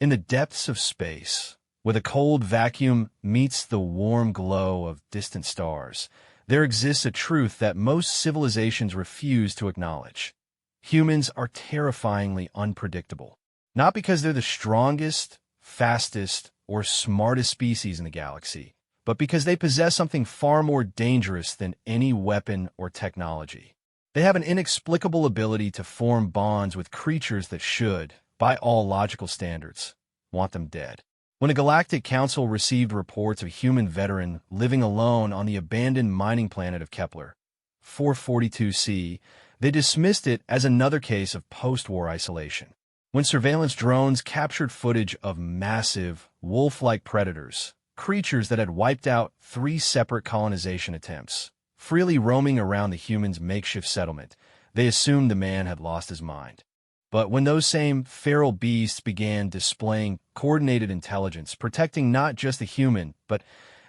In the depths of space, where the cold vacuum meets the warm glow of distant stars, there exists a truth that most civilizations refuse to acknowledge. Humans are terrifyingly unpredictable. Not because they're the strongest, fastest, or smartest species in the galaxy, but because they possess something far more dangerous than any weapon or technology. They have an inexplicable ability to form bonds with creatures that should, by all logical standards, want them dead. When a galactic council received reports of a human veteran living alone on the abandoned mining planet of Kepler 442c, they dismissed it as another case of post-war isolation. When surveillance drones captured footage of massive, wolf-like predators, creatures that had wiped out 3 separate colonization attempts, freely roaming around the humans' makeshift settlement, they assumed the man had lost his mind. But when those same feral beasts began displaying coordinated intelligence, protecting not just the human, but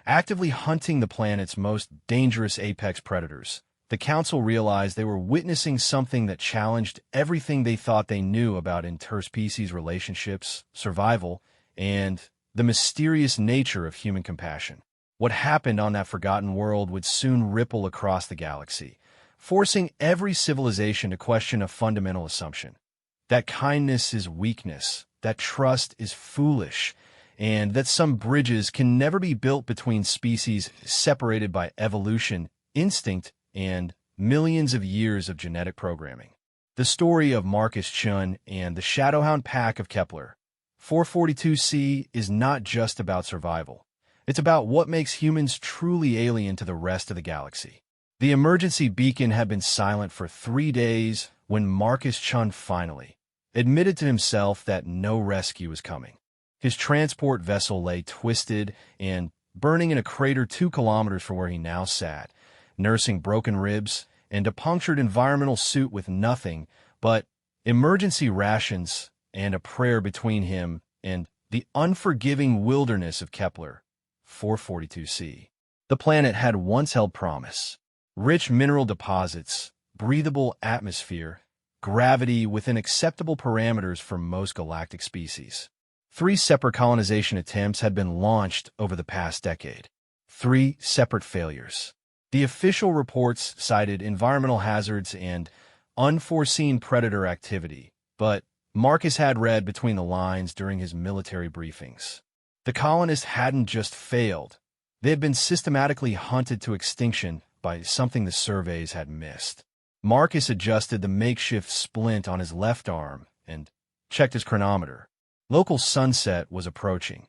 actively hunting the planet's most dangerous apex predators, the Council realized they were witnessing something that challenged everything they thought they knew about interspecies relationships, survival, and the mysterious nature of human compassion. What happened on that forgotten world would soon ripple across the galaxy, forcing every civilization to question a fundamental assumption: that kindness is weakness, that trust is foolish, and that some bridges can never be built between species separated by evolution, instinct, and millions of years of genetic programming. The story of Marcus Chun and the Shadowhound Pack of Kepler 442c is not just about survival. It's about what makes humans truly alien to the rest of the galaxy. The emergency beacon had been silent for 3 days when Marcus Chun finally admitted to himself that no rescue was coming. His transport vessel lay twisted and burning in a crater 2 kilometers from where he now sat, nursing broken ribs and a punctured environmental suit with nothing but emergency rations and a prayer between him and the unforgiving wilderness of Kepler 442c. The planet had once held promise: rich mineral deposits, breathable atmosphere, gravity within acceptable parameters for most galactic species. 3 separate colonization attempts had been launched over the past decade. 3 separate failures. The official reports cited environmental hazards and unforeseen predator activity, but Marcus had read between the lines during his military briefings. The colonists hadn't just failed. They had been systematically hunted to extinction by something the surveys had missed. Marcus adjusted the makeshift splint on his left arm and checked his chronometer. Local sunset was approaching,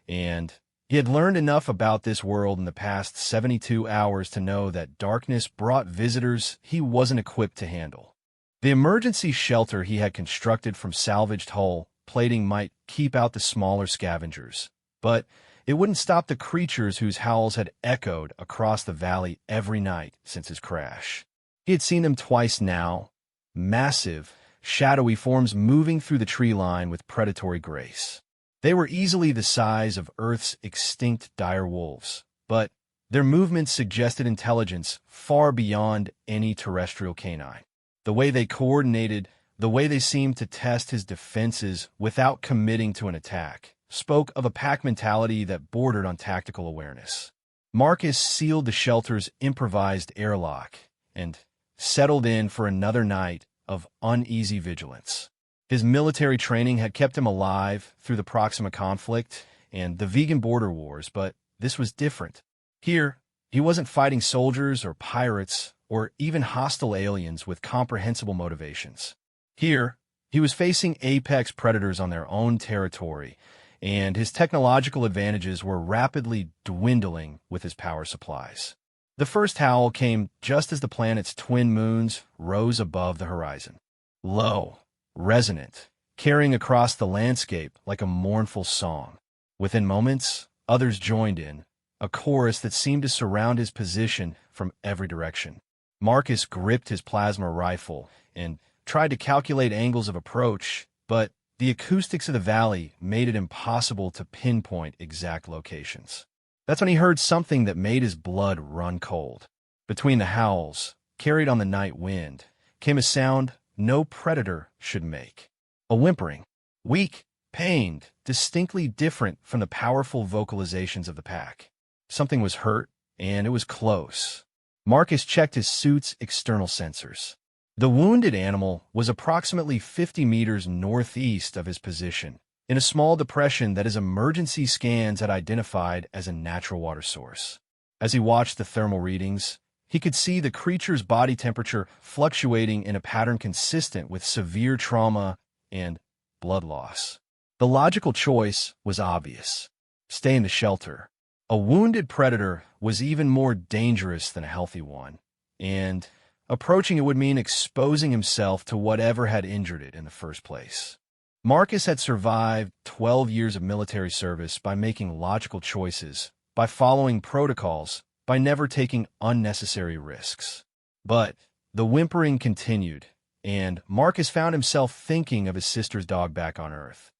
and he had learned enough about this world in the past 72 hours to know that darkness brought visitors he wasn't equipped to handle. The emergency shelter he had constructed from salvaged hull plating might keep out the smaller scavengers, but it wouldn't stop the creatures whose howls had echoed across the valley every night since his crash. He had seen them twice now, massive, shadowy forms moving through the tree line with predatory grace. They were easily the size of Earth's extinct dire wolves, but their movements suggested intelligence far beyond any terrestrial canine. The way they coordinated, the way they seemed to test his defenses without committing to an attack, spoke of a pack mentality that bordered on tactical awareness. Marcus sealed the shelter's improvised airlock and settled in for another night of uneasy vigilance. His military training had kept him alive through the Proxima conflict and the vegan border wars, but this was different. Here, he wasn't fighting soldiers or pirates or even hostile aliens with comprehensible motivations. Here, he was facing apex predators on their own territory, and his technological advantages were rapidly dwindling with his power supplies. The first howl came just as the planet's twin moons rose above the horizon. Low, resonant, carrying across the landscape like a mournful song. Within moments, others joined in, a chorus that seemed to surround his position from every direction. Marcus gripped his plasma rifle and tried to calculate angles of approach, but the acoustics of the valley made it impossible to pinpoint exact locations. That's when he heard something that made his blood run cold. Between the howls, carried on the night wind, came a sound no predator should make. A whimpering, weak, pained, distinctly different from the powerful vocalizations of the pack. Something was hurt, and it was close. Marcus checked his suit's external sensors. The wounded animal was approximately 50 meters northeast of his position, in a small depression that his emergency scans had identified as a natural water source. As he watched the thermal readings, he could see the creature's body temperature fluctuating in a pattern consistent with severe trauma and blood loss. The logical choice was obvious. Stay in the shelter. A wounded predator was even more dangerous than a healthy one, and approaching it would mean exposing himself to whatever had injured it in the first place. Marcus had survived 12 years of military service by making logical choices, by following protocols, by never taking unnecessary risks. But the whimpering continued, and Marcus found himself thinking of his sister's dog back on Earth.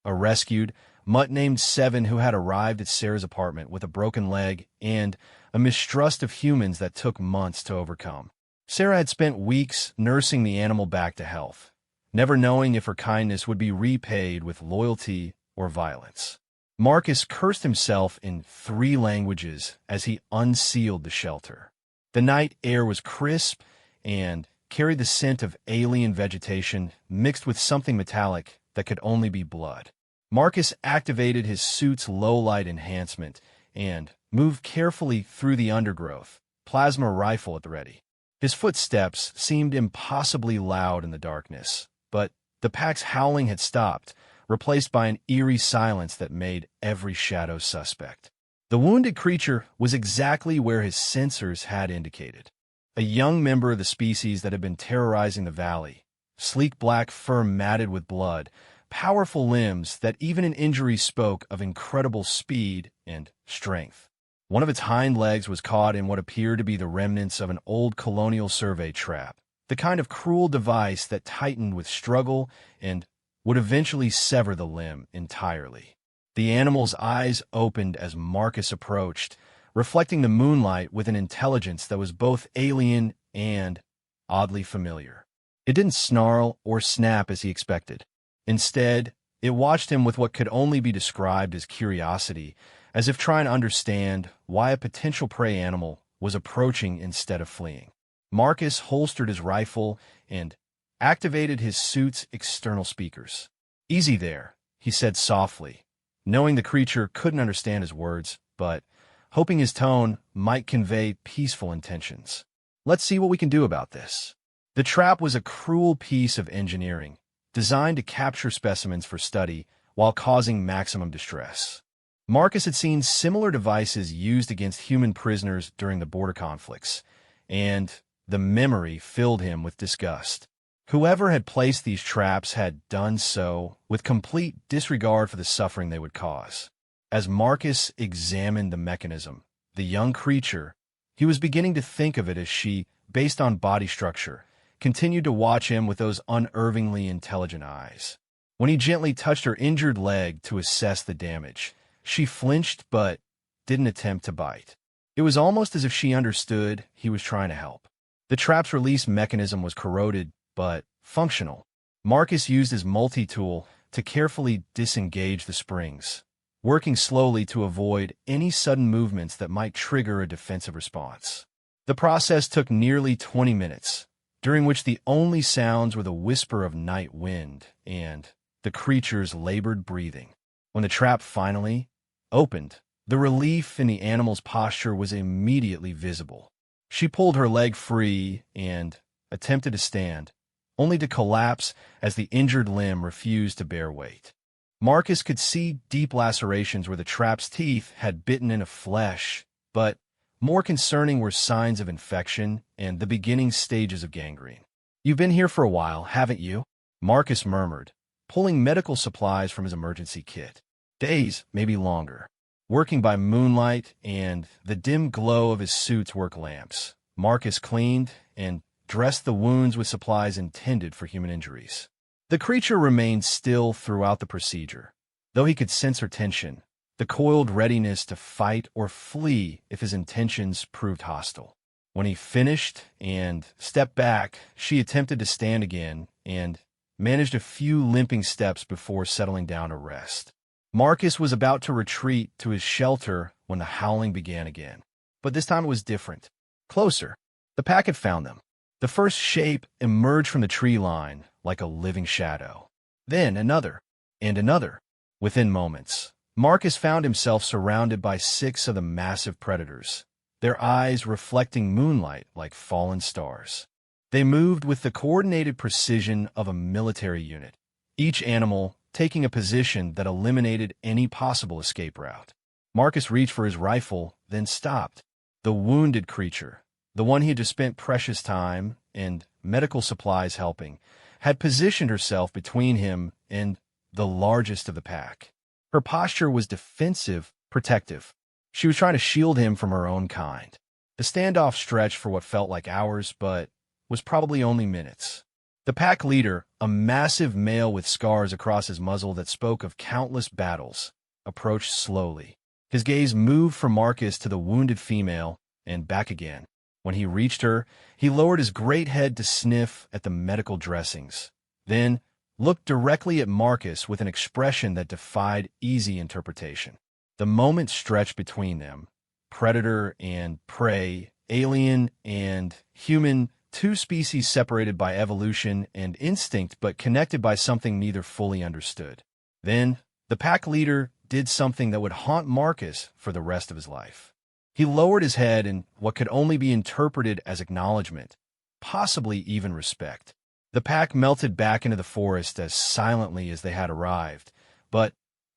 A rescued, mutt named Seven who had arrived at Sarah's apartment with a broken leg and a mistrust of humans that took months to overcome. Sarah had spent weeks nursing the animal back to health, never knowing if her kindness would be repaid with loyalty or violence. Marcus cursed himself in 3 languages as he unsealed the shelter. The night air was crisp and carried the scent of alien vegetation mixed with something metallic that could only be blood. Marcus activated his suit's low-light enhancement and moved carefully through the undergrowth, plasma rifle at the ready. His footsteps seemed impossibly loud in the darkness, but the pack's howling had stopped, replaced by an eerie silence that made every shadow suspect. The wounded creature was exactly where his sensors had indicated. A young member of the species that had been terrorizing the valley, sleek black fur matted with blood, powerful limbs that even in injury spoke of incredible speed and strength. One of its hind legs was caught in what appeared to be the remnants of an old colonial survey trap, the kind of cruel device that tightened with struggle and would eventually sever the limb entirely. The animal's eyes opened as Marcus approached, reflecting the moonlight with an intelligence that was both alien and oddly familiar. It didn't snarl or snap as he expected. Instead, it watched him with what could only be described as curiosity, as if trying to understand why a potential prey animal was approaching instead of fleeing. Marcus holstered his rifle and activated his suit's external speakers. "Easy there," he said softly, knowing the creature couldn't understand his words, but hoping his tone might convey peaceful intentions. "Let's see what we can do about this." The trap was a cruel piece of engineering, designed to capture specimens for study while causing maximum distress. Marcus had seen similar devices used against human prisoners during the border conflicts, and the memory filled him with disgust. Whoever had placed these traps had done so with complete disregard for the suffering they would cause. As Marcus examined the mechanism, the young creature, he was beginning to think of it as she, based on body structure, continued to watch him with those unervingly intelligent eyes. When he gently touched her injured leg to assess the damage, she flinched but didn't attempt to bite. It was almost as if she understood he was trying to help. The trap's release mechanism was corroded but functional. Marcus used his multi-tool to carefully disengage the springs, working slowly to avoid any sudden movements that might trigger a defensive response. The process took nearly 20 minutes, during which the only sounds were the whisper of night wind and the creature's labored breathing. When the trap finally opened, the relief in the animal's posture was immediately visible. She pulled her leg free and attempted to stand, only to collapse as the injured limb refused to bear weight. Marcus could see deep lacerations where the trap's teeth had bitten into flesh, but more concerning were signs of infection and the beginning stages of gangrene. "You've been here for a while, haven't you?" Marcus murmured, pulling medical supplies from his emergency kit. "Days, maybe longer." Working by moonlight and the dim glow of his suit's work lamps, Marcus cleaned and dressed the wounds with supplies intended for human injuries. The creature remained still throughout the procedure, though he could sense her tension, the coiled readiness to fight or flee if his intentions proved hostile. When he finished and stepped back, she attempted to stand again and managed a few limping steps before settling down to rest. Marcus was about to retreat to his shelter when the howling began again. But this time it was different. Closer. The pack had found them. The first shape emerged from the tree line like a living shadow. Then another, and another. Within moments, Marcus found himself surrounded by 6 of the massive predators, their eyes reflecting moonlight like fallen stars. They moved with the coordinated precision of a military unit, each animal taking a position that eliminated any possible escape route. Marcus reached for his rifle, then stopped. The wounded creature, the one he had just spent precious time and medical supplies helping, had positioned herself between him and the largest of the pack. Her posture was defensive, protective. She was trying to shield him from her own kind. The standoff stretched for what felt like hours, but was probably only minutes. The pack leader, a massive male with scars across his muzzle that spoke of countless battles, approached slowly. His gaze moved from Marcus to the wounded female and back again. When he reached her, he lowered his great head to sniff at the medical dressings, then looked directly at Marcus with an expression that defied easy interpretation. The moment stretched between them, predator and prey, alien and human, 2 species separated by evolution and instinct but connected by something neither fully understood. Then, the pack leader did something that would haunt Marcus for the rest of his life. He lowered his head in what could only be interpreted as acknowledgement, possibly even respect. The pack melted back into the forest as silently as they had arrived, but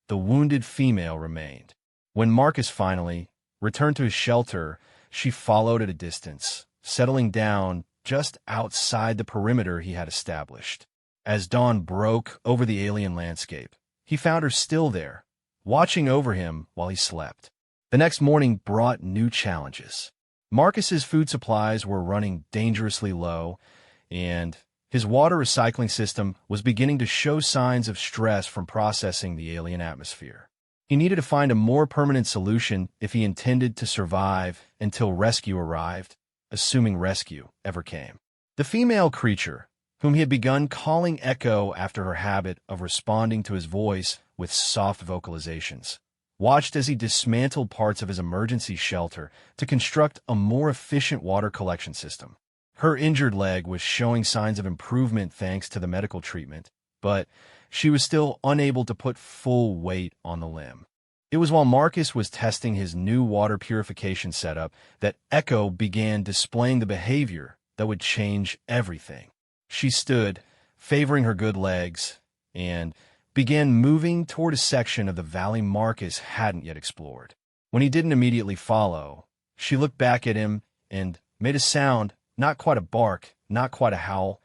the wounded female remained. When Marcus finally returned to his shelter, she followed at a distance, settling down just outside the perimeter he had established. As dawn broke over the alien landscape, he found her still there, watching over him while he slept. The next morning brought new challenges. Marcus's food supplies were running dangerously low, and his water recycling system was beginning to show signs of stress from processing the alien atmosphere. He needed to find a more permanent solution if he intended to survive until rescue arrived, assuming rescue ever came. The female creature, whom he had begun calling Echo after her habit of responding to his voice with soft vocalizations, watched as he dismantled parts of his emergency shelter to construct a more efficient water collection system. Her injured leg was showing signs of improvement thanks to the medical treatment, but she was still unable to put full weight on the limb. It was while Marcus was testing his new water purification setup that Echo began displaying the behavior that would change everything. She stood, favoring her good legs, and began moving toward a section of the valley Marcus hadn't yet explored. When he didn't immediately follow, she looked back at him and made a sound, not quite a bark, not quite a howl,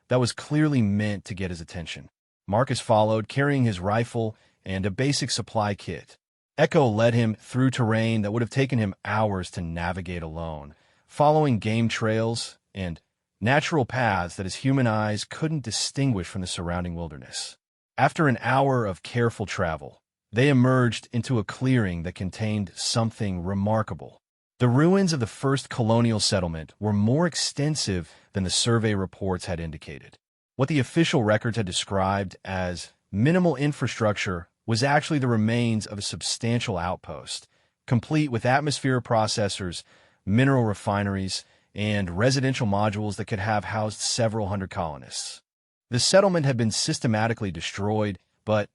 that was clearly meant to get his attention. Marcus followed, carrying his rifle and a basic supply kit. Echo led him through terrain that would have taken him hours to navigate alone, following game trails and natural paths that his human eyes couldn't distinguish from the surrounding wilderness. After an hour of careful travel, they emerged into a clearing that contained something remarkable. The ruins of the first colonial settlement were more extensive than the survey reports had indicated. What the official records had described as minimal infrastructure was actually the remains of a substantial outpost, complete with atmosphere processors, mineral refineries, and residential modules that could have housed several hundred colonists. The settlement had been systematically destroyed, but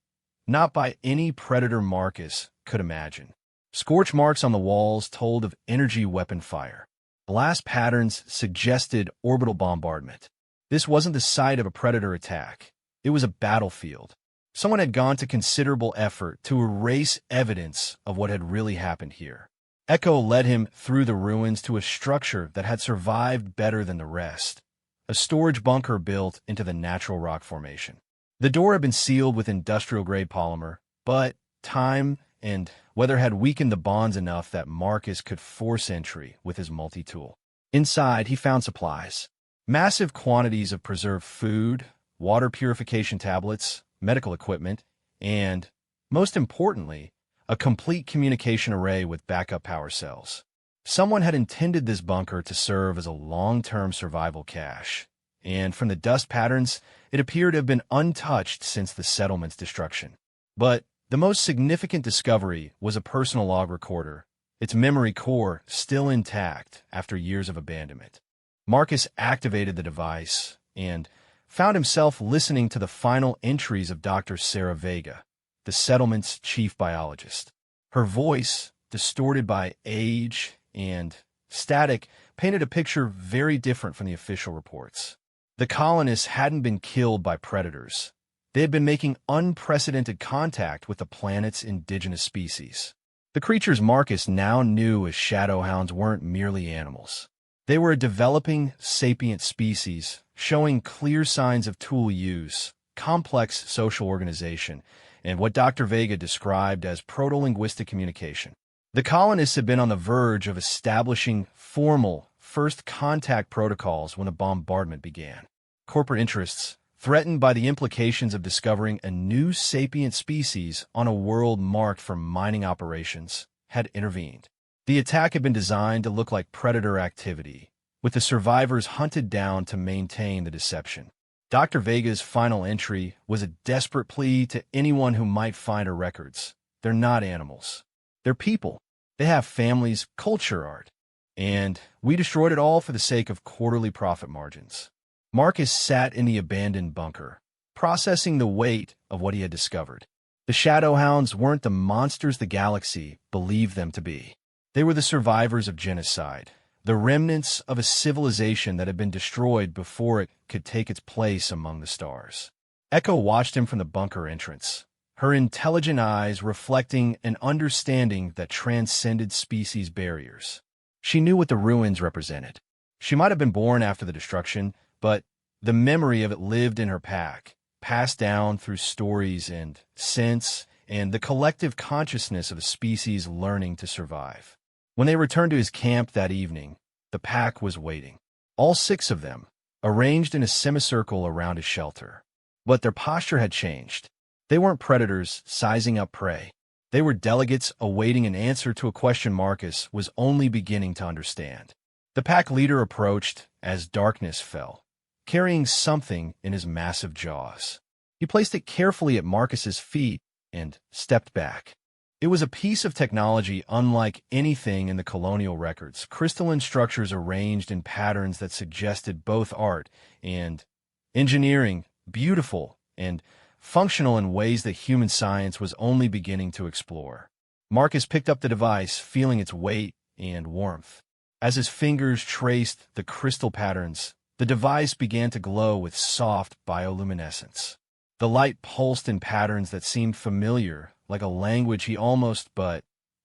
not by any predator Marcus could imagine. Scorch marks on the walls told of energy weapon fire. Blast patterns suggested orbital bombardment. This wasn't the site of a predator attack. It was a battlefield. Someone had gone to considerable effort to erase evidence of what had really happened here. Echo led him through the ruins to a structure that had survived better than the rest. A storage bunker built into the natural rock formation. The door had been sealed with industrial-grade polymer, but time and weather had weakened the bonds enough that Marcus could force entry with his multi-tool. Inside, he found supplies. Massive quantities of preserved food, water purification tablets, medical equipment, and, most importantly, a complete communication array with backup power cells. Someone had intended this bunker to serve as a long-term survival cache, and from the dust patterns, it appeared to have been untouched since the settlement's destruction. But The most significant discovery was a personal log recorder, its memory core still intact after years of abandonment. Marcus activated the device and found himself listening to the final entries of Dr. Sarah Vega, the settlement's chief biologist. Her voice, distorted by age and static, painted a picture very different from the official reports. The colonists hadn't been killed by predators. They had been making unprecedented contact with the planet's indigenous species. The creatures Marcus now knew as shadowhounds weren't merely animals. They were a developing, sapient species, showing clear signs of tool use, complex social organization, and what Dr. Vega described as proto-linguistic communication. The colonists had been on the verge of establishing formal first contact protocols when the bombardment began. Corporate interests, threatened by the implications of discovering a new sapient species on a world marked for mining operations, had intervened. The attack had been designed to look like predator activity, with the survivors hunted down to maintain the deception. Dr. Vega's final entry was a desperate plea to anyone who might find her records. They're not animals. They're people. They have families, culture, art. And we destroyed it all for the sake of quarterly profit margins. Marcus sat in the abandoned bunker, processing the weight of what he had discovered. The Shadowhounds weren't the monsters the galaxy believed them to be. They were the survivors of genocide, the remnants of a civilization that had been destroyed before it could take its place among the stars. Echo watched him from the bunker entrance, her intelligent eyes reflecting an understanding that transcended species barriers. She knew what the ruins represented. She might have been born after the destruction, but the memory of it lived in her pack, passed down through stories and sense, and the collective consciousness of a species learning to survive. When they returned to his camp that evening, the pack was waiting. All 6 of them, arranged in a semicircle around his shelter. But their posture had changed. They weren't predators sizing up prey. They were delegates awaiting an answer to a question Marcus was only beginning to understand. The pack leader approached as darkness fell, carrying something in his massive jaws. He placed it carefully at Marcus's feet and stepped back. It was a piece of technology unlike anything in the colonial records, crystalline structures arranged in patterns that suggested both art and engineering, beautiful and functional in ways that human science was only beginning to explore. Marcus picked up the device, feeling its weight and warmth. As his fingers traced the crystal patterns, the device began to glow with soft bioluminescence. The light pulsed in patterns that seemed familiar, like a language he almost but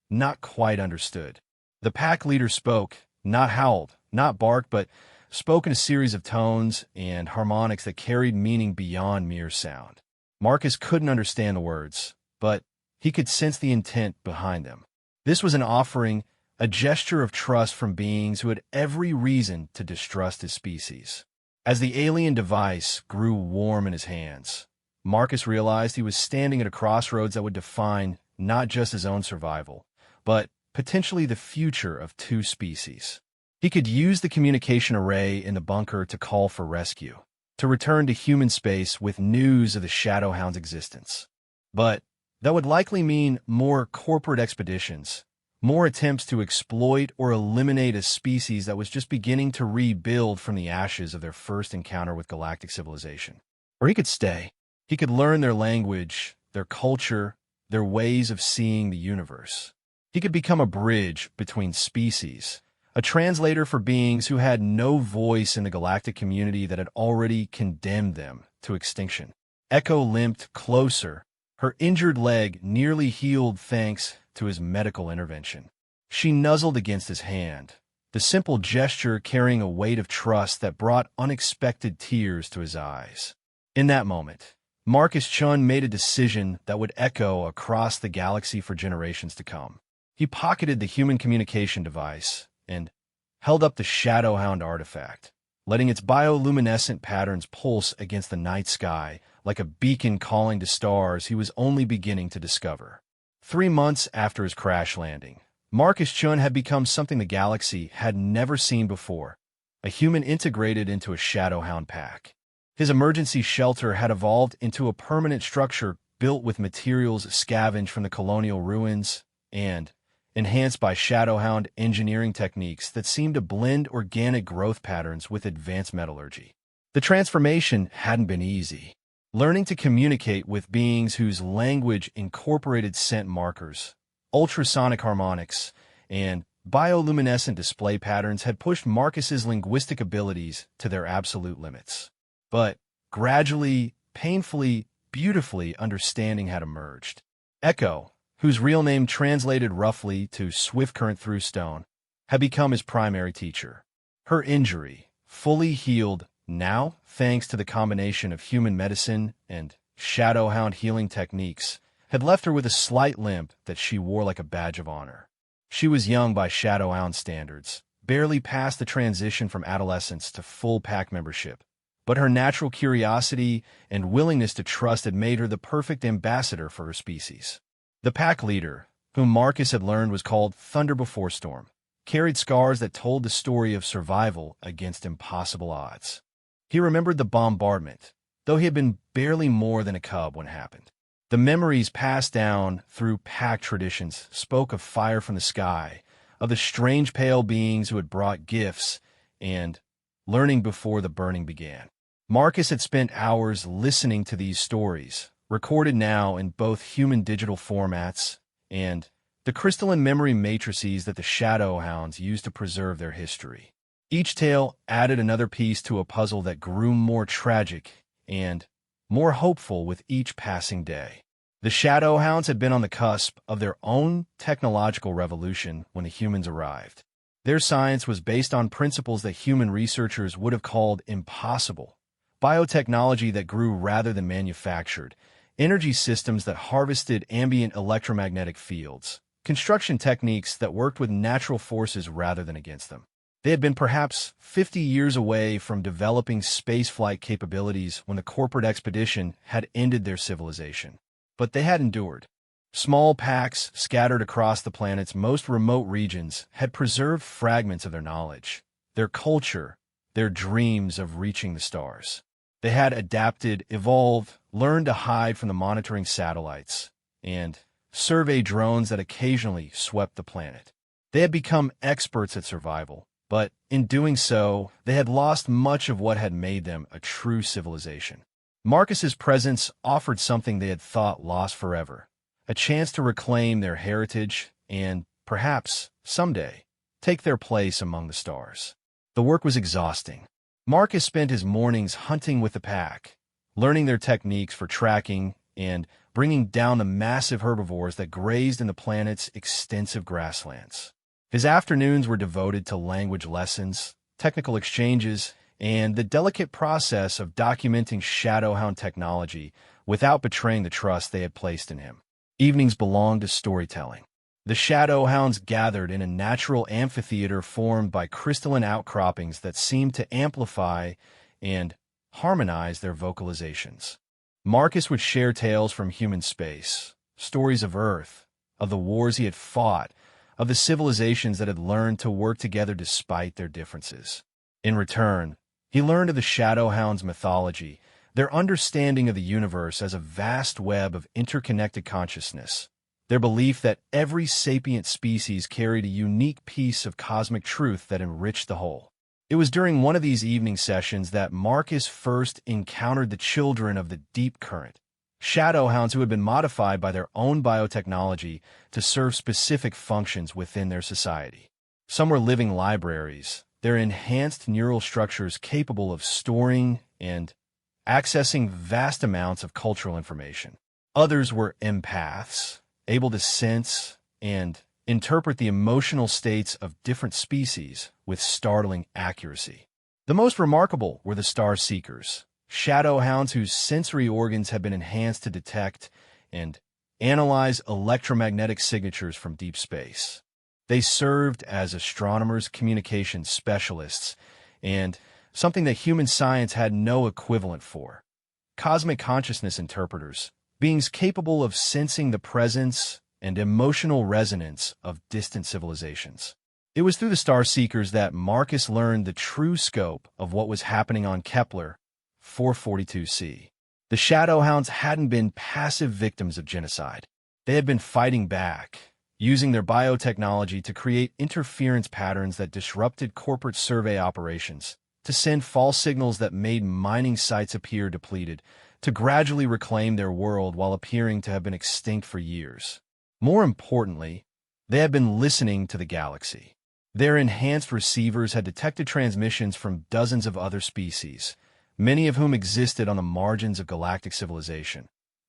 not quite understood. The pack leader spoke, not howled, not barked, but spoke in a series of tones and harmonics that carried meaning beyond mere sound. Marcus couldn't understand the words, but he could sense the intent behind them. This was an offering, a gesture of trust from beings who had every reason to distrust his species. As the alien device grew warm in his hands, Marcus realized he was standing at a crossroads that would define not just his own survival, but potentially the future of 2 species. He could use the communication array in the bunker to call for rescue, to return to human space with news of the Shadowhound's existence. But that would likely mean more corporate expeditions, more attempts to exploit or eliminate a species that was just beginning to rebuild from the ashes of their first encounter with galactic civilization. Or he could stay. He could learn their language, their culture, their ways of seeing the universe. He could become a bridge between species, a translator for beings who had no voice in the galactic community that had already condemned them to extinction. Echo limped closer, her injured leg nearly healed thanks to his medical intervention. She nuzzled against his hand, the simple gesture carrying a weight of trust that brought unexpected tears to his eyes. In that moment, Marcus Chun made a decision that would echo across the galaxy for generations to come. He pocketed the human communication device and held up the Shadowhound artifact, letting its bioluminescent patterns pulse against the night sky like a beacon calling to stars he was only beginning to discover. 3 months after his crash landing, Marcus Chun had become something the galaxy had never seen before, a human integrated into a Shadowhound pack. His emergency shelter had evolved into a permanent structure built with materials scavenged from the colonial ruins, and enhanced by Shadowhound engineering techniques that seemed to blend organic growth patterns with advanced metallurgy. The transformation hadn't been easy. Learning to communicate with beings whose language incorporated scent markers, ultrasonic harmonics, and bioluminescent display patterns had pushed Marcus's linguistic abilities to their absolute limits. But gradually, painfully, beautifully, understanding had emerged. Echo, whose real name translated roughly to Swift Current Through Stone, had become his primary teacher. Her injury, fully healed now, thanks to the combination of human medicine and Shadowhound healing techniques, had left her with a slight limp that she wore like a badge of honor. She was young by Shadowhound standards, barely past the transition from adolescence to full pack membership, but her natural curiosity and willingness to trust had made her the perfect ambassador for her species. The pack leader, whom Marcus had learned was called Thunder Before Storm, carried scars that told the story of survival against impossible odds. He remembered the bombardment, though he had been barely more than a cub when it happened. The memories passed down through pack traditions spoke of fire from the sky, of the strange pale beings who had brought gifts, and learning before the burning began. Marcus had spent hours listening to these stories, recorded now in both human digital formats and the crystalline memory matrices that the Shadowhounds used to preserve their history. Each tale added another piece to a puzzle that grew more tragic and more hopeful with each passing day. The Shadowhounds had been on the cusp of their own technological revolution when the humans arrived. Their science was based on principles that human researchers would have called impossible. Biotechnology that grew rather than manufactured, energy systems that harvested ambient electromagnetic fields, construction techniques that worked with natural forces rather than against them. They had been perhaps 50 years away from developing spaceflight capabilities when the corporate expedition had ended their civilization. But they had endured. Small packs scattered across the planet's most remote regions had preserved fragments of their knowledge, their culture, their dreams of reaching the stars. They had adapted, evolved, learned to hide from the monitoring satellites, and survey drones that occasionally swept the planet. They had become experts at survival, but in doing so, they had lost much of what had made them a true civilization. Marcus's presence offered something they had thought lost forever, a chance to reclaim their heritage and, perhaps, someday, take their place among the stars. The work was exhausting. Marcus spent his mornings hunting with the pack, learning their techniques for tracking and bringing down the massive herbivores that grazed in the planet's extensive grasslands. His afternoons were devoted to language lessons, technical exchanges, and the delicate process of documenting Shadowhound technology without betraying the trust they had placed in him. Evenings belonged to storytelling. The Shadowhounds gathered in a natural amphitheater formed by crystalline outcroppings that seemed to amplify and harmonize their vocalizations. Marcus would share tales from human space, stories of Earth, of the wars he had fought, of the civilizations that had learned to work together despite their differences. In return, he learned of the Shadowhounds' mythology, their understanding of the universe as a vast web of interconnected consciousness, their belief that every sapient species carried a unique piece of cosmic truth that enriched the whole. It was during one of these evening sessions that Marcus first encountered the children of the Deep Current, Shadowhounds who had been modified by their own biotechnology to serve specific functions within their society. Some were living libraries, their enhanced neural structures capable of storing and accessing vast amounts of cultural information. Others were empaths, able to sense and interpret the emotional states of different species with startling accuracy. The most remarkable were the Star Seekers, Shadowhounds whose sensory organs had been enhanced to detect and analyze electromagnetic signatures from deep space. They served as astronomers' communications specialists and something that human science had no equivalent for. Cosmic consciousness interpreters, beings capable of sensing the presence and emotional resonance of distant civilizations. It was through the Star Seekers that Marcus learned the true scope of what was happening on Kepler 442c. The Shadowhounds hadn't been passive victims of genocide. They had been fighting back, using their biotechnology to create interference patterns that disrupted corporate survey operations, to send false signals that made mining sites appear depleted, to gradually reclaim their world while appearing to have been extinct for years. More importantly, they had been listening to the galaxy. Their enhanced receivers had detected transmissions from dozens of other species, many of whom existed on the margins of galactic civilization.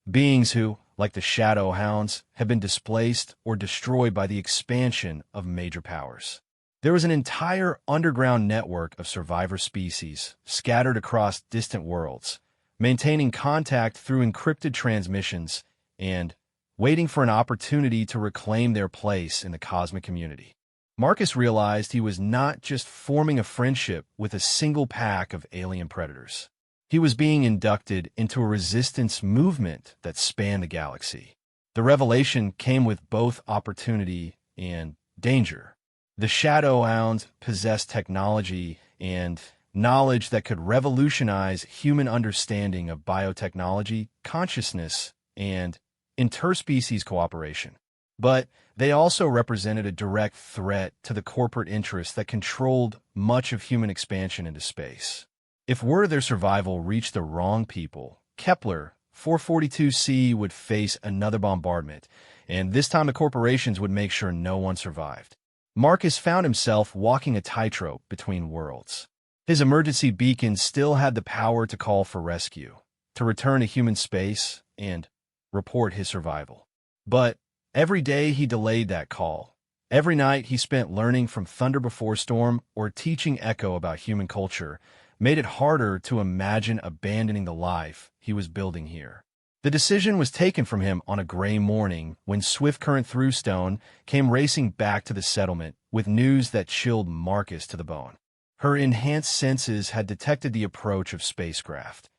Beings who, like the Shadowhounds, had been displaced or destroyed by the expansion of major powers. There was an entire underground network of survivor species scattered across distant worlds, maintaining contact through encrypted transmissions and waiting for an opportunity to reclaim their place in the cosmic community. Marcus realized he was not just forming a friendship with a single pack of alien predators. He was being inducted into a resistance movement that spanned the galaxy. The revelation came with both opportunity and danger. The Shadowhounds possessed technology and knowledge that could revolutionize human understanding of biotechnology, consciousness, and interspecies cooperation. But they also represented a direct threat to the corporate interests that controlled much of human expansion into space. If word of their survival reached the wrong people, Kepler 442c would face another bombardment, and this time the corporations would make sure no one survived. Marcus found himself walking a tightrope between worlds. His emergency beacon still had the power to call for rescue, to return to human space, and report his survival. But every day he delayed that call. Every night he spent learning from Thunder Before Storm or teaching Echo about human culture, made it harder to imagine abandoning the life he was building here. The decision was taken from him on a gray morning when Swift Current Thrustone came racing back to the settlement with news that chilled Marcus to the bone. Her enhanced senses had detected the approach of spacecraft.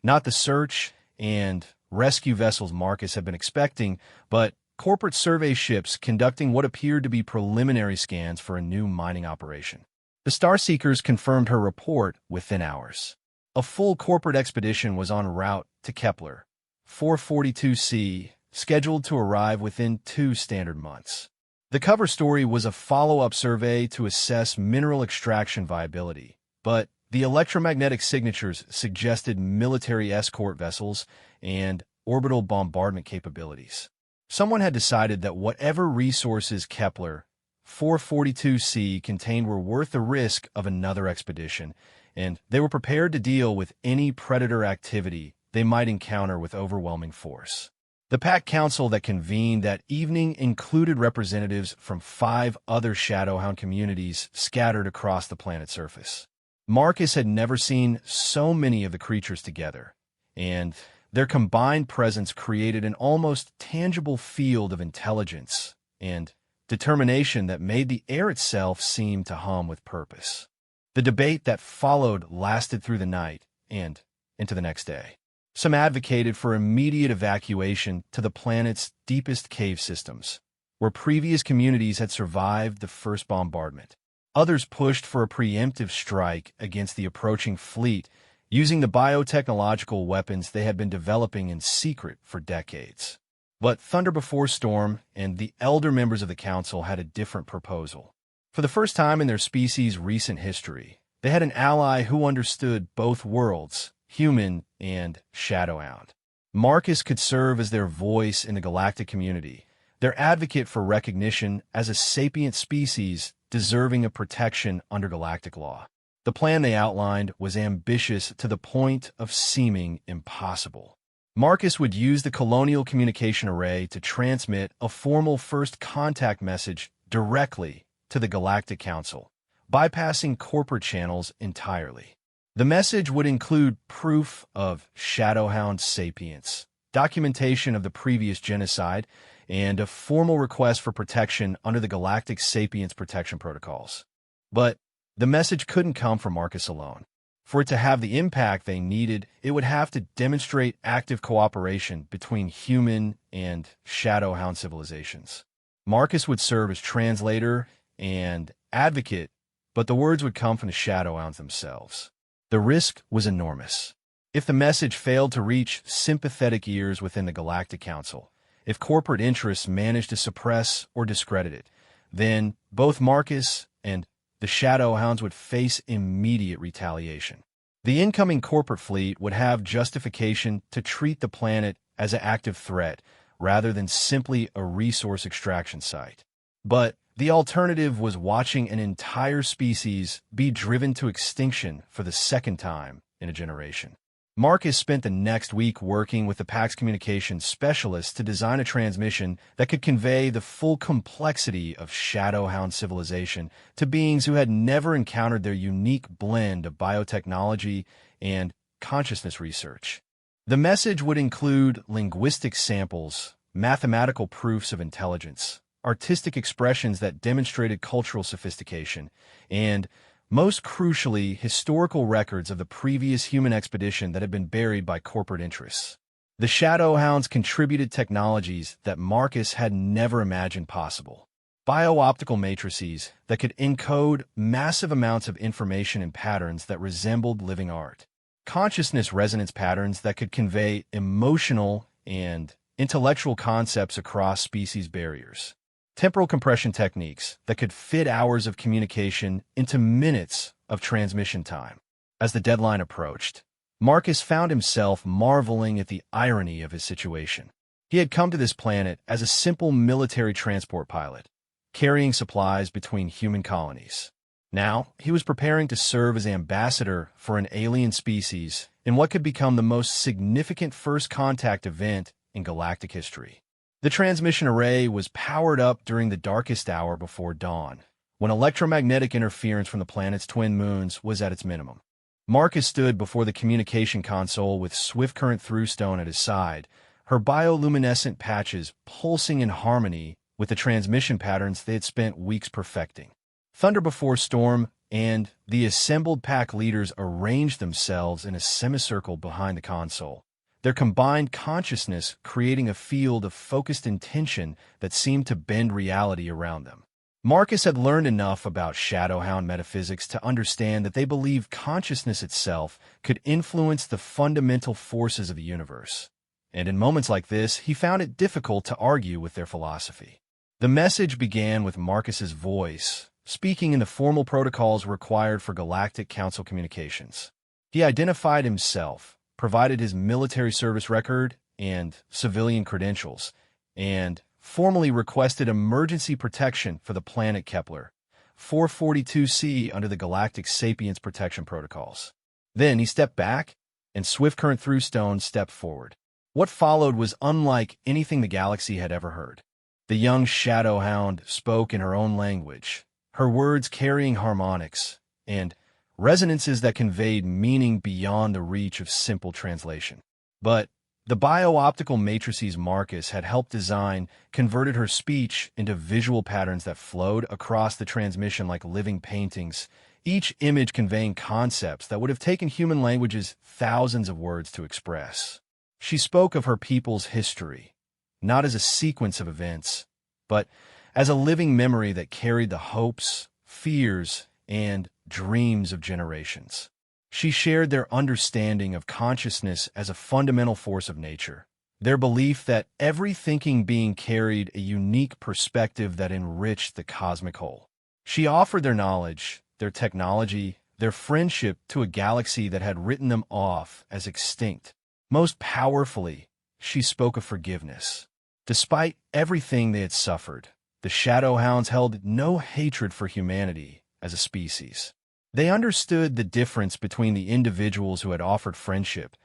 Not the search and rescue vessels Marcus had been expecting, but corporate survey ships conducting what appeared to be preliminary scans for a new mining operation. The Starseekers confirmed her report within hours. A full corporate expedition was en route to Kepler 442c, scheduled to arrive within 2 standard months. The cover story was a follow-up survey to assess mineral extraction viability, but the electromagnetic signatures suggested military escort vessels and orbital bombardment capabilities. Someone had decided that whatever resources Kepler 442c contained were worth the risk of another expedition, and they were prepared to deal with any predator activity they might encounter with overwhelming force. The Pack Council that convened that evening included representatives from 5 other Shadowhound communities scattered across the planet's surface. Marcus had never seen so many of the creatures together, and their combined presence created an almost tangible field of intelligence and determination that made the air itself seem to hum with purpose. The debate that followed lasted through the night and into the next day. Some advocated for immediate evacuation to the planet's deepest cave systems, where previous communities had survived the first bombardment. Others pushed for a preemptive strike against the approaching fleet, using the biotechnological weapons they had been developing in secret for decades. But Thunder Before Storm and the elder members of the council had a different proposal. For the first time in their species' recent history, they had an ally who understood both worlds, human and Shadowhound. Marcus could serve as their voice in the galactic community, their advocate for recognition as a sapient species deserving of protection under galactic law. The plan they outlined was ambitious to the point of seeming impossible. Marcus would use the Colonial Communication Array to transmit a formal first contact message directly to the Galactic Council, bypassing corporate channels entirely. The message would include proof of Shadowhound sapience, documentation of the previous genocide, and a formal request for protection under the Galactic Sapience Protection Protocols. But the message couldn't come from Marcus alone. For it to have the impact they needed, it would have to demonstrate active cooperation between human and Shadowhound civilizations. Marcus would serve as translator and advocate, but the words would come from the Shadowhounds themselves. The risk was enormous. If the message failed to reach sympathetic ears within the Galactic Council, if corporate interests managed to suppress or discredit it, then both Marcus and the Shadow Hounds would face immediate retaliation. The incoming corporate fleet would have justification to treat the planet as an active threat rather than simply a resource extraction site. But the alternative was watching an entire species be driven to extinction for the second time in a generation. Marcus spent the next week working with the Pax communications specialists to design a transmission that could convey the full complexity of Shadowhound civilization to beings who had never encountered their unique blend of biotechnology and consciousness research. The message would include linguistic samples, mathematical proofs of intelligence, artistic expressions that demonstrated cultural sophistication, and most crucially, historical records of the previous human expedition that had been buried by corporate interests. The Shadowhounds contributed technologies that Marcus had never imagined possible. Bio-optical matrices that could encode massive amounts of information in patterns that resembled living art. Consciousness resonance patterns that could convey emotional and intellectual concepts across species barriers. Temporal compression techniques that could fit hours of communication into minutes of transmission time. As the deadline approached, Marcus found himself marveling at the irony of his situation. He had come to this planet as a simple military transport pilot, carrying supplies between human colonies. Now, he was preparing to serve as ambassador for an alien species in what could become the most significant first contact event in galactic history. The transmission array was powered up during the darkest hour before dawn, when electromagnetic interference from the planet's twin moons was at its minimum. Marcus stood before the communication console with Swift Current Thruestone at his side, her bioluminescent patches pulsing in harmony with the transmission patterns they had spent weeks perfecting. Thunder before storm, and the assembled pack leaders arranged themselves in a semicircle behind the console, their combined consciousness creating a field of focused intention that seemed to bend reality around them. Marcus had learned enough about Shadowhound metaphysics to understand that they believed consciousness itself could influence the fundamental forces of the universe. And in moments like this, he found it difficult to argue with their philosophy. The message began with Marcus's voice, speaking in the formal protocols required for Galactic Council communications. He identified himself, provided his military service record and civilian credentials, and formally requested emergency protection for the planet Kepler, 442c under the Galactic Sapience Protection Protocols. Then he stepped back, and Swift Current Thruestone stepped forward. What followed was unlike anything the galaxy had ever heard. The young Shadowhound spoke in her own language, her words carrying harmonics and resonances that conveyed meaning beyond the reach of simple translation. But the bio-optical matrices Marcus had helped design converted her speech into visual patterns that flowed across the transmission like living paintings, each image conveying concepts that would have taken human languages thousands of words to express. She spoke of her people's history, not as a sequence of events, but as a living memory that carried the hopes, fears, and dreams of generations. She shared their understanding of consciousness as a fundamental force of nature, their belief that every thinking being carried a unique perspective that enriched the cosmic whole. She offered their knowledge, their technology, their friendship to a galaxy that had written them off as extinct. Most powerfully, she spoke of forgiveness. Despite everything they had suffered, the Shadowhounds held no hatred for humanity as a species. They understood the difference between the individuals who had offered friendship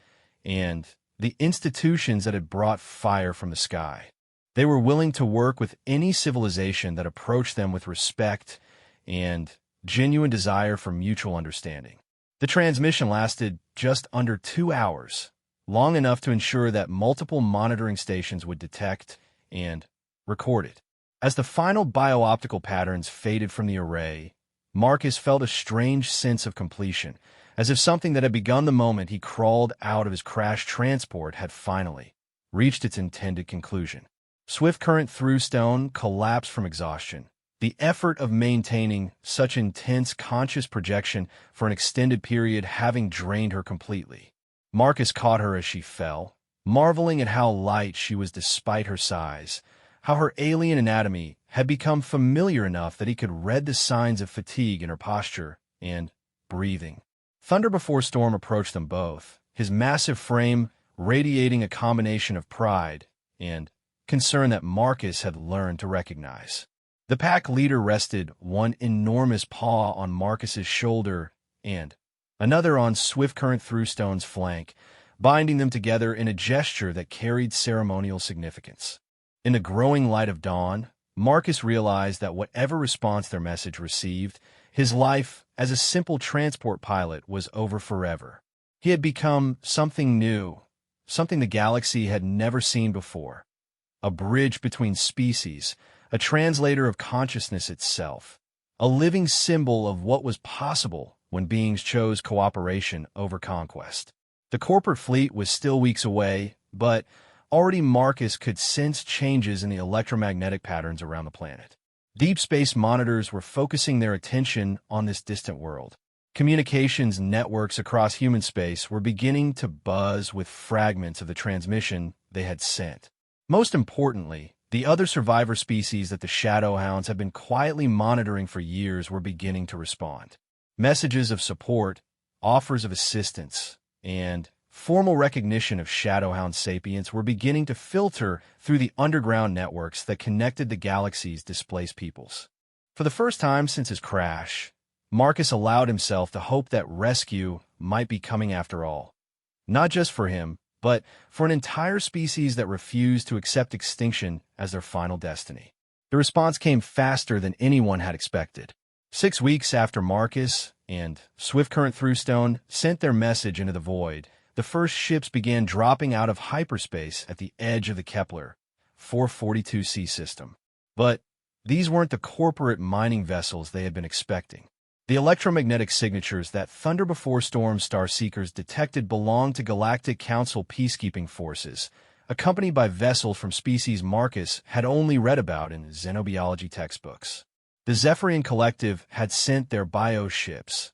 and the institutions that had brought fire from the sky. They were willing to work with any civilization that approached them with respect and genuine desire for mutual understanding. The transmission lasted just under 2 hours, long enough to ensure that multiple monitoring stations would detect and record it. As the final bio-optical patterns faded from the array, Marcus felt a strange sense of completion, as if something that had begun the moment he crawled out of his crashed transport had finally reached its intended conclusion. Swift Current Thruestone collapsed from exhaustion, the effort of maintaining such intense conscious projection for an extended period having drained her completely. Marcus caught her as she fell, marveling at how light she was despite her size, how her alien anatomy had become familiar enough that he could read the signs of fatigue in her posture and breathing. Thunder Before Storm approached them both, his massive frame radiating a combination of pride and concern that Marcus had learned to recognize. The pack leader rested one enormous paw on Marcus's shoulder and another on Swift-Current Thrustone's flank, binding them together in a gesture that carried ceremonial significance. In the growing light of dawn, Marcus realized that whatever response their message received, his life as a simple transport pilot was over forever. He had become something new, something the galaxy had never seen before. A bridge between species, a translator of consciousness itself, a living symbol of what was possible when beings chose cooperation over conquest. The corporate fleet was still weeks away, but already Marcus could sense changes in the electromagnetic patterns around the planet. Deep space monitors were focusing their attention on this distant world. Communications networks across human space were beginning to buzz with fragments of the transmission they had sent. Most importantly, the other survivor species that the Shadowhounds had been quietly monitoring for years were beginning to respond. Messages of support, offers of assistance, and formal recognition of Shadowhound sapience were beginning to filter through the underground networks that connected the galaxy's displaced peoples. For the first time since his crash, Marcus allowed himself to hope that rescue might be coming after all. Not just for him, but for an entire species that refused to accept extinction as their final destiny. The response came faster than anyone had expected. 6 weeks after Marcus and Swift-Current Thrustone sent their message into the void, the first ships began dropping out of hyperspace at the edge of the Kepler 442c system. But these weren't the corporate mining vessels they had been expecting. The electromagnetic signatures that Thunder Before Storm Starseekers detected belonged to Galactic Council peacekeeping forces, accompanied by vessels from species Marcus had only read about in xenobiology textbooks. The Zephyrian Collective had sent their bioships,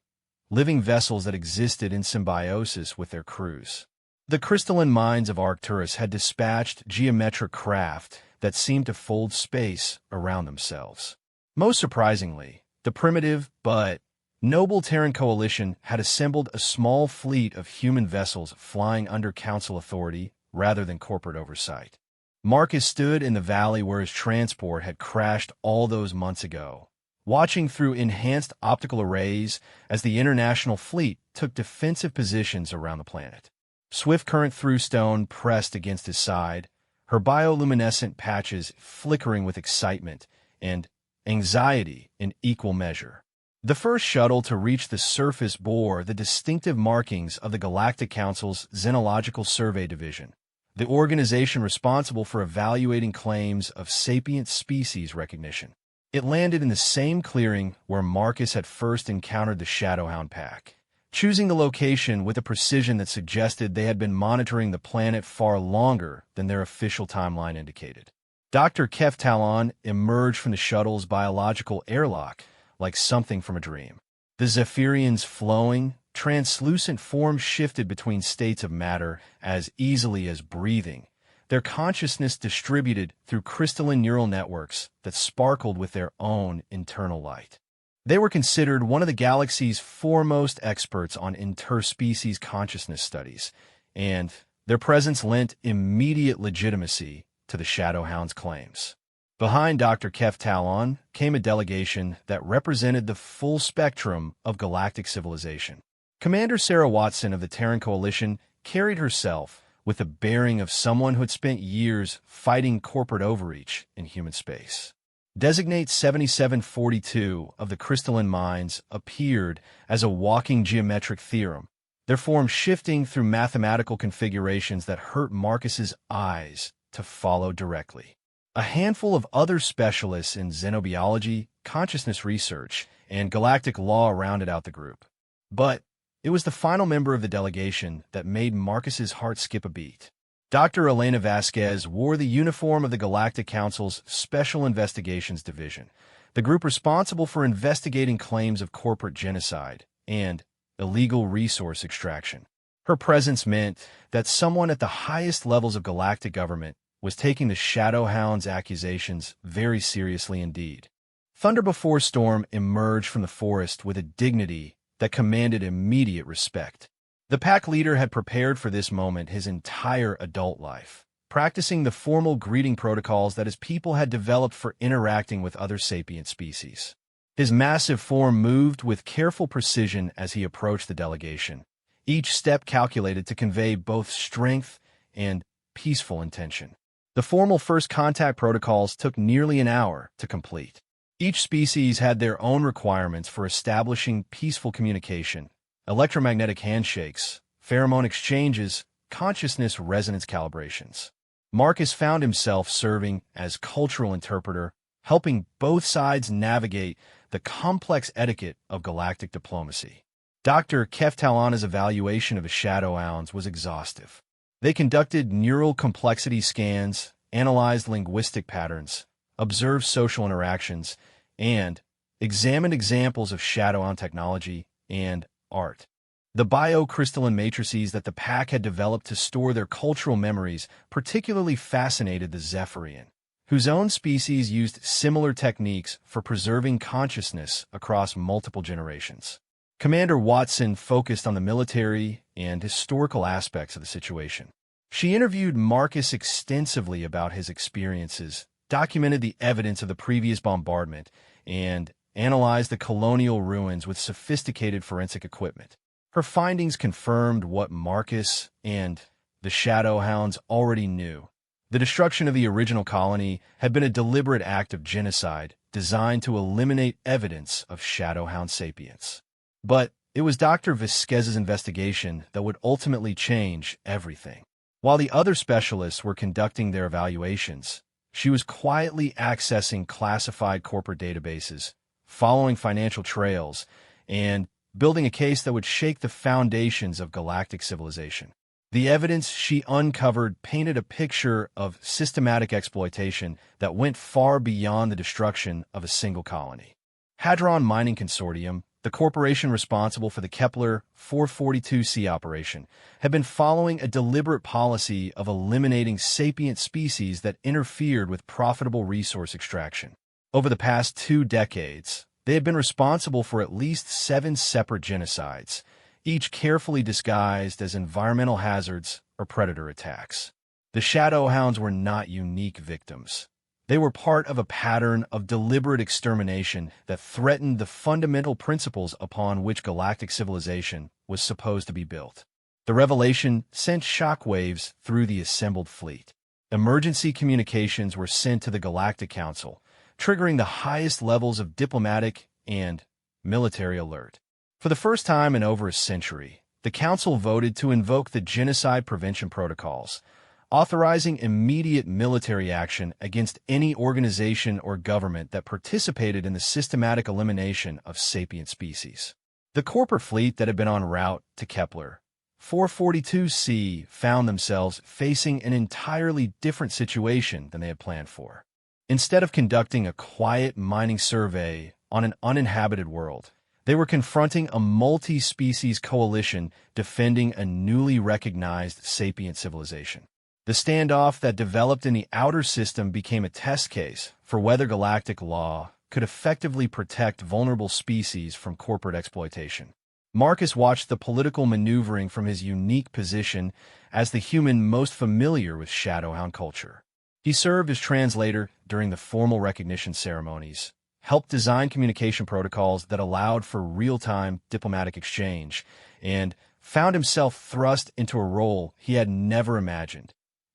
living vessels that existed in symbiosis with their crews. The crystalline mines of Arcturus had dispatched geometric craft that seemed to fold space around themselves. Most surprisingly, the primitive but noble Terran coalition had assembled a small fleet of human vessels flying under council authority rather than corporate oversight. Marcus stood in the valley where his transport had crashed all those months ago, watching through enhanced optical arrays as the international fleet took defensive positions around the planet. Swift-Current Thrustone pressed against his side, her bioluminescent patches flickering with excitement and anxiety in equal measure. The first shuttle to reach the surface bore the distinctive markings of the Galactic Council's Xenological Survey Division, the organization responsible for evaluating claims of sapient species recognition. It landed in the same clearing where Marcus had first encountered the Shadowhound pack, choosing the location with a precision that suggested they had been monitoring the planet far longer than their official timeline indicated. Dr. Kef Talon emerged from the shuttle's biological airlock like something from a dream. The Zephyrian's flowing, translucent form shifted between states of matter as easily as breathing, their consciousness distributed through crystalline neural networks that sparkled with their own internal light. They were considered one of the galaxy's foremost experts on interspecies consciousness studies, and their presence lent immediate legitimacy to the Shadowhound's claims. Behind Dr. Kef Talon came a delegation that represented the full spectrum of galactic civilization. Commander Sarah Watson of the Terran Coalition carried herself with the bearing of someone who had spent years fighting corporate overreach in human space. Designate 7742 of the crystalline mines appeared as a walking geometric theorem, their form shifting through mathematical configurations that hurt Marcus's eyes to follow directly. A handful of other specialists in xenobiology, consciousness research, and galactic law rounded out the group. But it was the final member of the delegation that made Marcus's heart skip a beat. Dr. Elena Vasquez wore the uniform of the Galactic Council's Special Investigations Division, the group responsible for investigating claims of corporate genocide and illegal resource extraction. Her presence meant that someone at the highest levels of galactic government was taking the Shadowhound's accusations very seriously indeed. Thunder Before Storm emerged from the forest with a dignity that commanded immediate respect. The pack leader had prepared for this moment his entire adult life, practicing the formal greeting protocols that his people had developed for interacting with other sapient species. His massive form moved with careful precision as he approached the delegation, each step calculated to convey both strength and peaceful intention. The formal first contact protocols took nearly an hour to complete. Each species had their own requirements for establishing peaceful communication: electromagnetic handshakes, pheromone exchanges, consciousness resonance calibrations. Marcus found himself serving as cultural interpreter, helping both sides navigate the complex etiquette of galactic diplomacy. Dr. Keftalana's evaluation of the Shadowhounds was exhaustive. They conducted neural complexity scans, analyzed linguistic patterns, observed social interactions, and examined examples of Shadowhound technology and art. The biocrystalline matrices that the pack had developed to store their cultural memories particularly fascinated the Zephyrian, whose own species used similar techniques for preserving consciousness across multiple generations. Commander Watson focused on the military and historical aspects of the situation. She interviewed Marcus extensively about his experiences, documented the evidence of the previous bombardment, and analyzed the colonial ruins with sophisticated forensic equipment. Her findings confirmed what Marcus and the Shadowhounds already knew. The destruction of the original colony had been a deliberate act of genocide designed to eliminate evidence of Shadowhound sapience. But it was Dr. Vasquez's investigation that would ultimately change everything. While the other specialists were conducting their evaluations, she was quietly accessing classified corporate databases, following financial trails, and building a case that would shake the foundations of galactic civilization. The evidence she uncovered painted a picture of systematic exploitation that went far beyond the destruction of a single colony. Hadron Mining Consortium, the corporation responsible for the Kepler 442c operation, had been following a deliberate policy of eliminating sapient species that interfered with profitable resource extraction. Over the past 2 decades, they had been responsible for at least 7 separate genocides, each carefully disguised as environmental hazards or predator attacks. The Shadowhounds were not unique victims. They were part of a pattern of deliberate extermination that threatened the fundamental principles upon which galactic civilization was supposed to be built. The revelation sent shockwaves through the assembled fleet. Emergency communications were sent to the Galactic Council, triggering the highest levels of diplomatic and military alert. For the first time in over a century, the Council voted to invoke the Genocide Prevention Protocols, authorizing immediate military action against any organization or government that participated in the systematic elimination of sapient species. The corporate fleet that had been en route to Kepler 442c found themselves facing an entirely different situation than they had planned for. Instead of conducting a quiet mining survey on an uninhabited world, they were confronting a multi-species coalition defending a newly recognized sapient civilization. The standoff that developed in the outer system became a test case for whether galactic law could effectively protect vulnerable species from corporate exploitation. Marcus watched the political maneuvering from his unique position as the human most familiar with Shadowhound culture. He served as translator during the formal recognition ceremonies, helped design communication protocols that allowed for real-time diplomatic exchange, and found himself thrust into a role he had never imagined: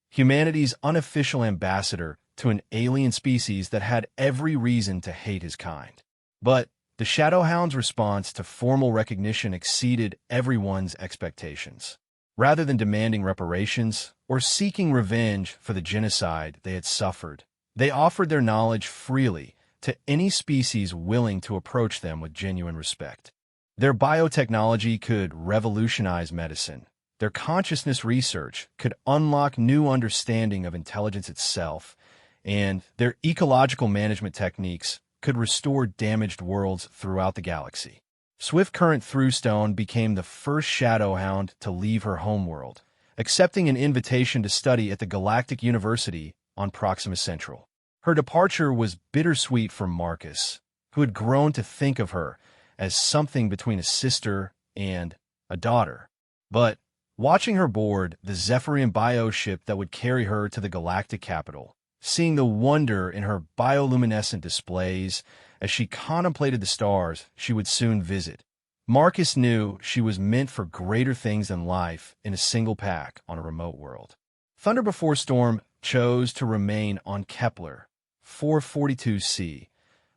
humanity's unofficial ambassador to an alien species that had every reason to hate his kind. But the Shadowhound's response to formal recognition exceeded everyone's expectations. Rather than demanding reparations or seeking revenge for the genocide they had suffered, they offered their knowledge freely to any species willing to approach them with genuine respect. Their biotechnology could revolutionize medicine. Their consciousness research could unlock new understanding of intelligence itself, and their ecological management techniques could restore damaged worlds throughout the galaxy. Swift Current Thrustone became the first Shadowhound to leave her homeworld, accepting an invitation to study at the Galactic University on Proxima Central. Her departure was bittersweet for Marcus, who had grown to think of her as something between a sister and a daughter. But watching her board the Zephyrian bioship that would carry her to the galactic capital, seeing the wonder in her bioluminescent displays as she contemplated the stars she would soon visit, Marcus knew she was meant for greater things than life in a single pack on a remote world. Thunder Before Storm chose to remain on Kepler 442c,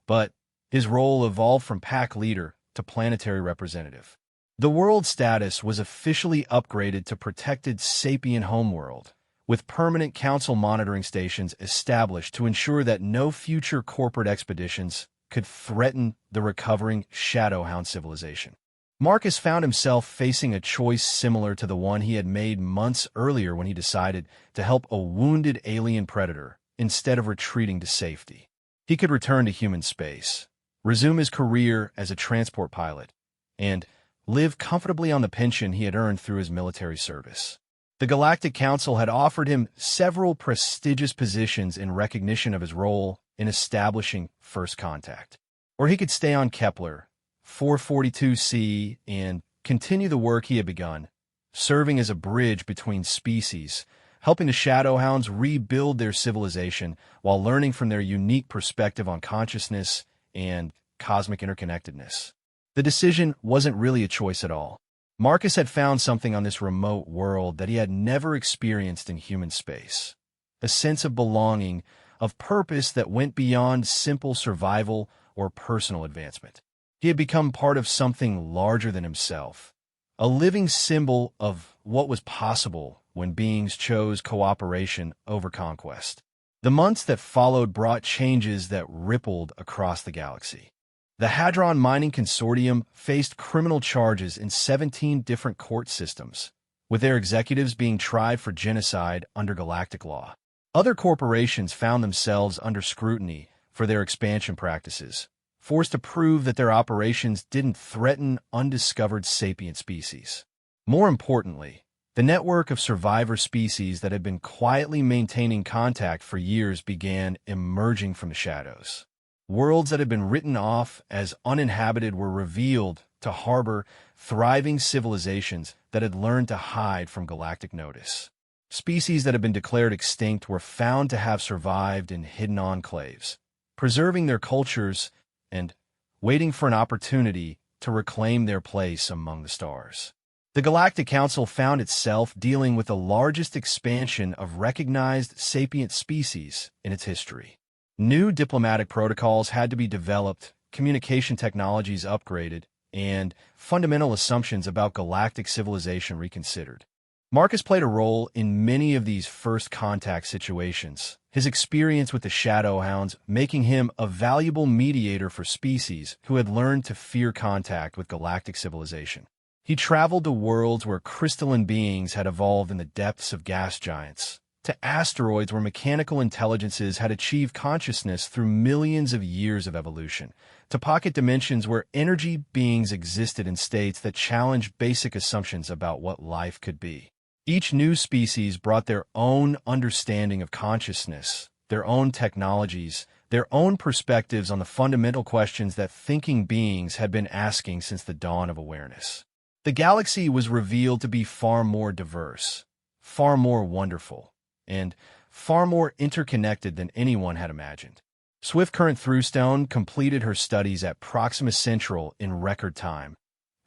but his role evolved from pack leader to planetary representative. The world status was officially upgraded to protected Sapien homeworld, with permanent council monitoring stations established to ensure that no future corporate expeditions could threaten the recovering Shadowhound civilization. Marcus found himself facing a choice similar to the one he had made months earlier when he decided to help a wounded alien predator instead of retreating to safety. He could return to human space, resume his career as a transport pilot, and live comfortably on the pension he had earned through his military service. The Galactic Council had offered him several prestigious positions in recognition of his role in establishing First Contact. Or he could stay on Kepler 442c and continue the work he had begun, serving as a bridge between species, helping the Shadowhounds rebuild their civilization while learning from their unique perspective on consciousness and cosmic interconnectedness. The decision wasn't really a choice at all. Marcus had found something on this remote world that he had never experienced in human space. A sense of belonging, of purpose that went beyond simple survival or personal advancement. He had become part of something larger than himself, a living symbol of what was possible when beings chose cooperation over conquest. The months that followed brought changes that rippled across the galaxy. The Hadron Mining Consortium faced criminal charges in 17 different court systems, with their executives being tried for genocide under galactic law. Other corporations found themselves under scrutiny for their expansion practices, forced to prove that their operations didn't threaten undiscovered sapient species. More importantly, the network of survivor species that had been quietly maintaining contact for years began emerging from the shadows. Worlds that had been written off as uninhabited were revealed to harbor thriving civilizations that had learned to hide from galactic notice. Species that had been declared extinct were found to have survived in hidden enclaves, preserving their cultures and waiting for an opportunity to reclaim their place among the stars. The Galactic Council found itself dealing with the largest expansion of recognized sapient species in its history. New diplomatic protocols had to be developed, communication technologies upgraded, and fundamental assumptions about galactic civilization reconsidered. Marcus played a role in many of these first contact situations, his experience with the Shadowhounds making him a valuable mediator for species who had learned to fear contact with galactic civilization. He traveled to worlds where crystalline beings had evolved in the depths of gas giants, to asteroids where mechanical intelligences had achieved consciousness through millions of years of evolution, to pocket dimensions where energy beings existed in states that challenged basic assumptions about what life could be. Each new species brought their own understanding of consciousness, their own technologies, their own perspectives on the fundamental questions that thinking beings had been asking since the dawn of awareness. The galaxy was revealed to be far more diverse, far more wonderful, and far more interconnected than anyone had imagined. Swift Current Thrustone completed her studies at Proxima Central in record time,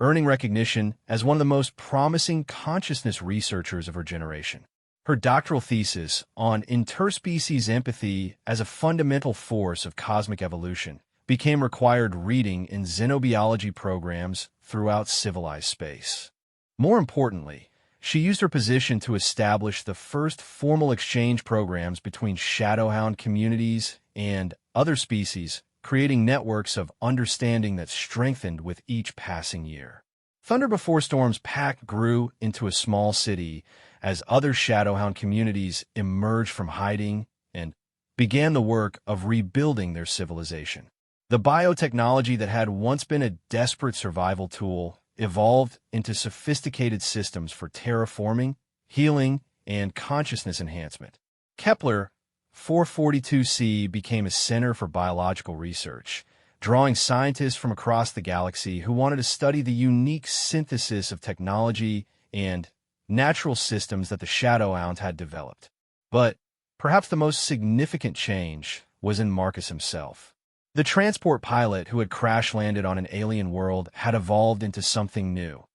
earning recognition as one of the most promising consciousness researchers of her generation. Her doctoral thesis on interspecies empathy as a fundamental force of cosmic evolution became required reading in xenobiology programs throughout civilized space. More importantly, she used her position to establish the first formal exchange programs between Shadowhound communities and other species, creating networks of understanding that strengthened with each passing year. Thunder Before Storm's pack grew into a small city as other Shadowhound communities emerged from hiding and began the work of rebuilding their civilization. The biotechnology that had once been a desperate survival tool evolved into sophisticated systems for terraforming, healing, and consciousness enhancement. Kepler 442c became a center for biological research, drawing scientists from across the galaxy who wanted to study the unique synthesis of technology and natural systems that the Shadowhound had developed. But perhaps the most significant change was in Marcus himself. The transport pilot who had crash-landed on an alien world had evolved into something new,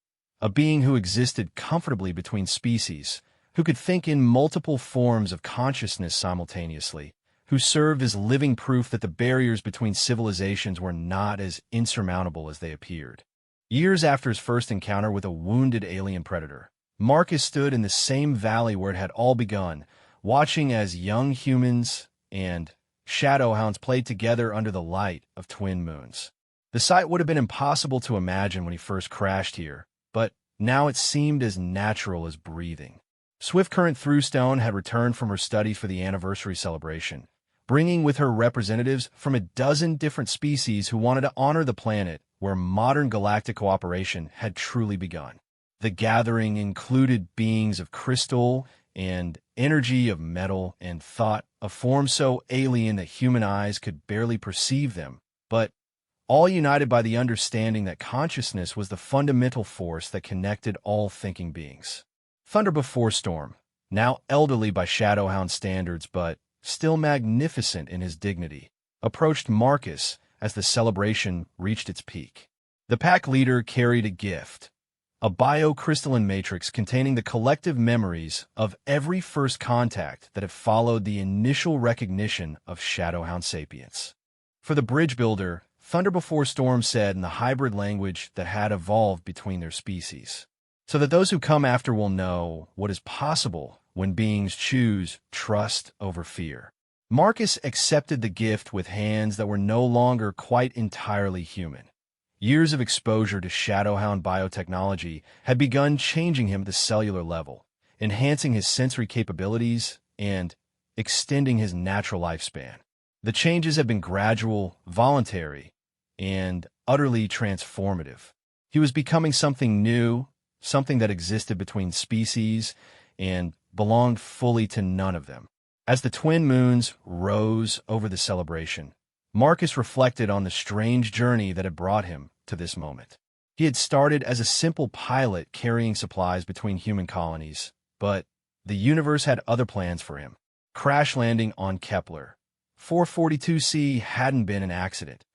a being who existed comfortably between species, who could think in multiple forms of consciousness simultaneously, who served as living proof that the barriers between civilizations were not as insurmountable as they appeared. Years after his first encounter with a wounded alien predator, Marcus stood in the same valley where it had all begun, watching as young humans and shadowhounds played together under the light of twin moons. The sight would have been impossible to imagine when he first crashed here, but now it seemed as natural as breathing. Swift Current Thruestone had returned from her study for the anniversary celebration, bringing with her representatives from a dozen different species who wanted to honor the planet where modern galactic cooperation had truly begun. The gathering included beings of crystal and energy, of metal and thought, a form so alien that human eyes could barely perceive them, but all united by the understanding that consciousness was the fundamental force that connected all thinking beings. Thunder Before Storm, now elderly by Shadowhound standards but still magnificent in his dignity, approached Marcus as the celebration reached its peak. The pack leader carried a gift, a biocrystalline matrix containing the collective memories of every first contact that had followed the initial recognition of Shadowhound sapience. For the bridge builder, Thunder Before Storm said in the hybrid language that had evolved between their species, so that those who come after will know what is possible when beings choose trust over fear. Marcus accepted the gift with hands that were no longer quite entirely human. Years of exposure to Shadowhound biotechnology had begun changing him at the cellular level, enhancing his sensory capabilities and extending his natural lifespan. The changes had been gradual, voluntary, and utterly transformative. He was becoming something new, something that existed between species and belonged fully to none of them. As the twin moons rose over the celebration, Marcus reflected on the strange journey that had brought him to this moment. He had started as a simple pilot carrying supplies between human colonies, but the universe had other plans for him. Crash landing on Kepler 442c hadn't been an accident.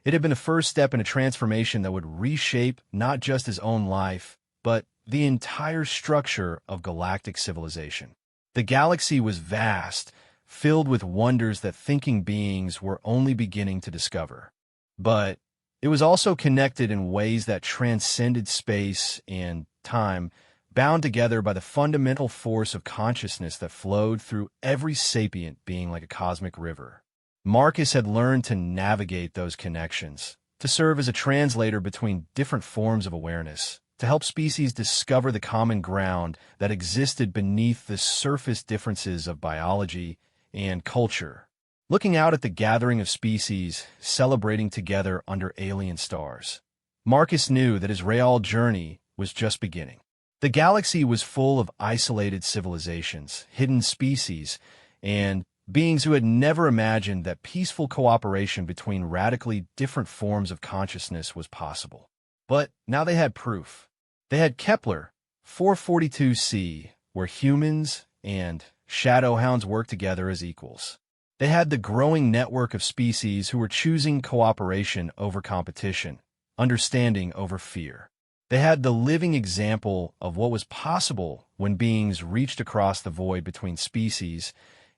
It had been the first step in a transformation that would reshape not just his own life, but the entire structure of galactic civilization. The galaxy was vast, filled with wonders that thinking beings were only beginning to discover. But it was also connected in ways that transcended space and time, bound together by the fundamental force of consciousness that flowed through every sapient being like a cosmic river. Marcus had learned to navigate those connections, to serve as a translator between different forms of awareness, to help species discover the common ground that existed beneath the surface differences of biology and culture. Looking out at the gathering of species celebrating together under alien stars, Marcus knew that his real journey was just beginning. The galaxy was full of isolated civilizations, hidden species, and beings who had never imagined that peaceful cooperation between radically different forms of consciousness was possible. But now they had proof. They had Kepler 442c, where humans and shadowhounds worked together as equals. They had the growing network of species who were choosing cooperation over competition, understanding over fear. They had the living example of what was possible when beings reached across the void between species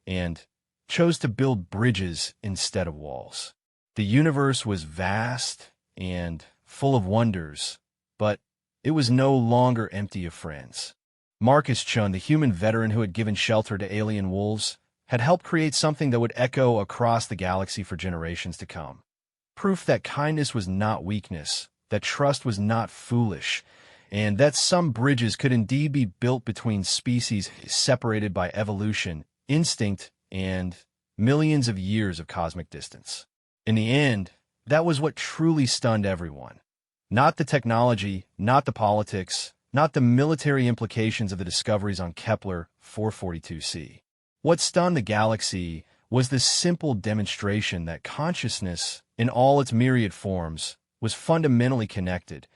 and chose to build bridges instead of walls. The universe was vast and full of wonders, but it was no longer empty of friends. Marcus Chun, the human veteran who had given shelter to alien wolves, had helped create something that would echo across the galaxy for generations to come. Proof that kindness was not weakness, that trust was not foolish, and that some bridges could indeed be built between species separated by evolution, instinct, and millions of years of cosmic distance. In the end, That was what truly stunned everyone. Not the technology, not the politics, not the military implications of the discoveries on Kepler 442c. What stunned the galaxy was this simple demonstration that consciousness, in all its myriad forms, was fundamentally connected,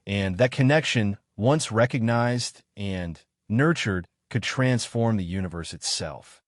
and that connection, once recognized and nurtured, could transform the universe itself.